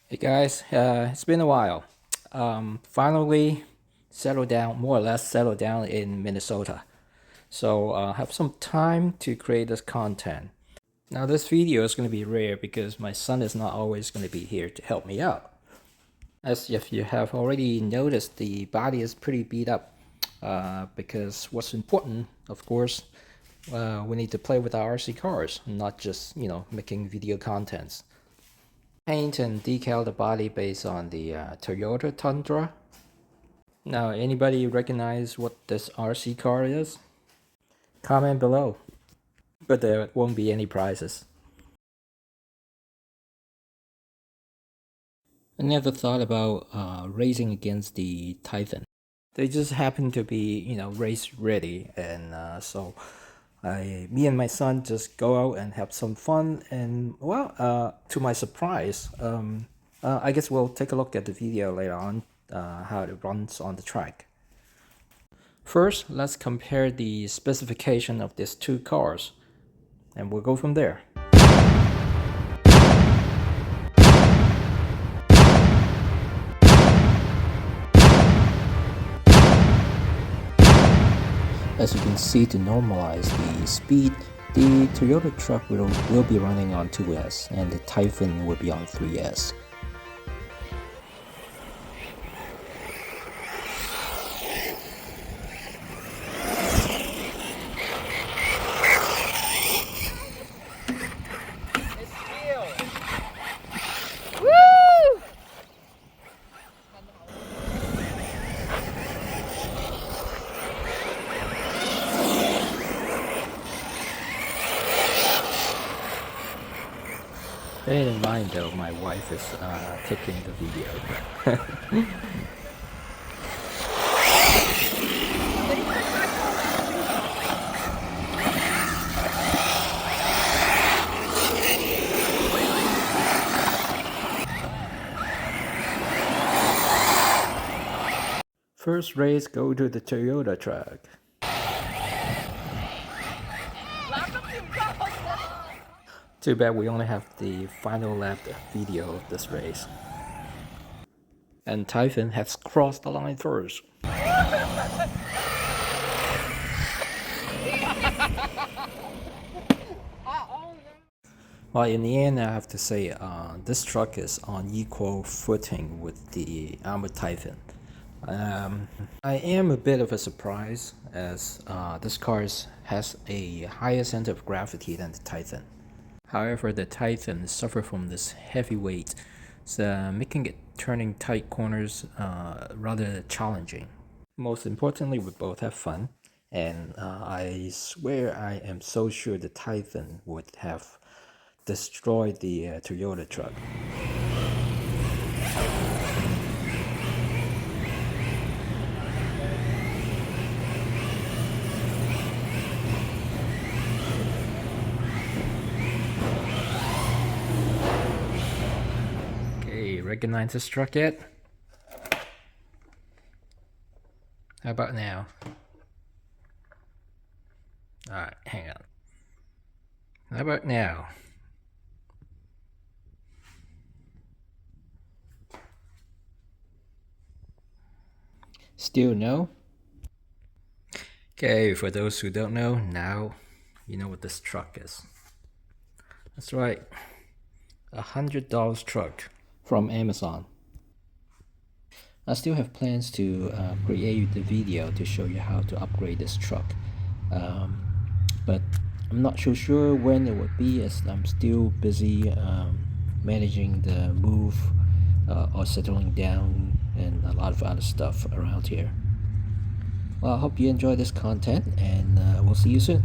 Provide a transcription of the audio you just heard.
Hey guys, it's been a while. Finally settled down, more or less settled down in Minnesota. So have some time to create this content. Now this video is going to be rare because my son is not always going to be here to help me out. As if you have already noticed, the body is pretty beat up because what's important, of course, we need to play with our RC cars, not just, making video contents. Paint and decal the body based on the Toyota Tundra. Now, anybody recognize what this RC car is? Comment below. But there won't be any prizes. I never thought about racing against the Typhon. They just happen to be, race ready, and so me and my son just go out and have some fun. And well, to my surprise, I guess we'll take a look at the video later on, how it runs on the track. First, let's compare the specification of these two cars, and we'll go from there. As you can see, to normalize the speed, the Toyota truck will be running on 2S and the Typhon will be on 3S. Bear in mind though, my wife is taking the video. First race, go to the Toyota track. Too bad we only have the final lap video of this race. And Typhon has crossed the line first. Well, in the end, I have to say this truck is on equal footing with the Arrma Typhon. I am a bit of a surprise as this car has a higher center of gravity than the Typhon. However, the Typhon suffer from this heavy weight, so making it turning tight corners rather challenging. Most importantly, we both have fun, and I swear I am so sure the Typhon would have destroyed the Toyota truck. Recognize this truck yet? How about now? Alright, hang on. How about now? Still no? Okay, for those who don't know, now you know what this truck is. That's right, $100 truck from Amazon. I still have plans to create the video to show you how to upgrade this truck, but I'm not so sure when it would be, as I'm still busy managing the move or settling down and a lot of other stuff around here. Well, I hope you enjoy this content, and we'll see you soon.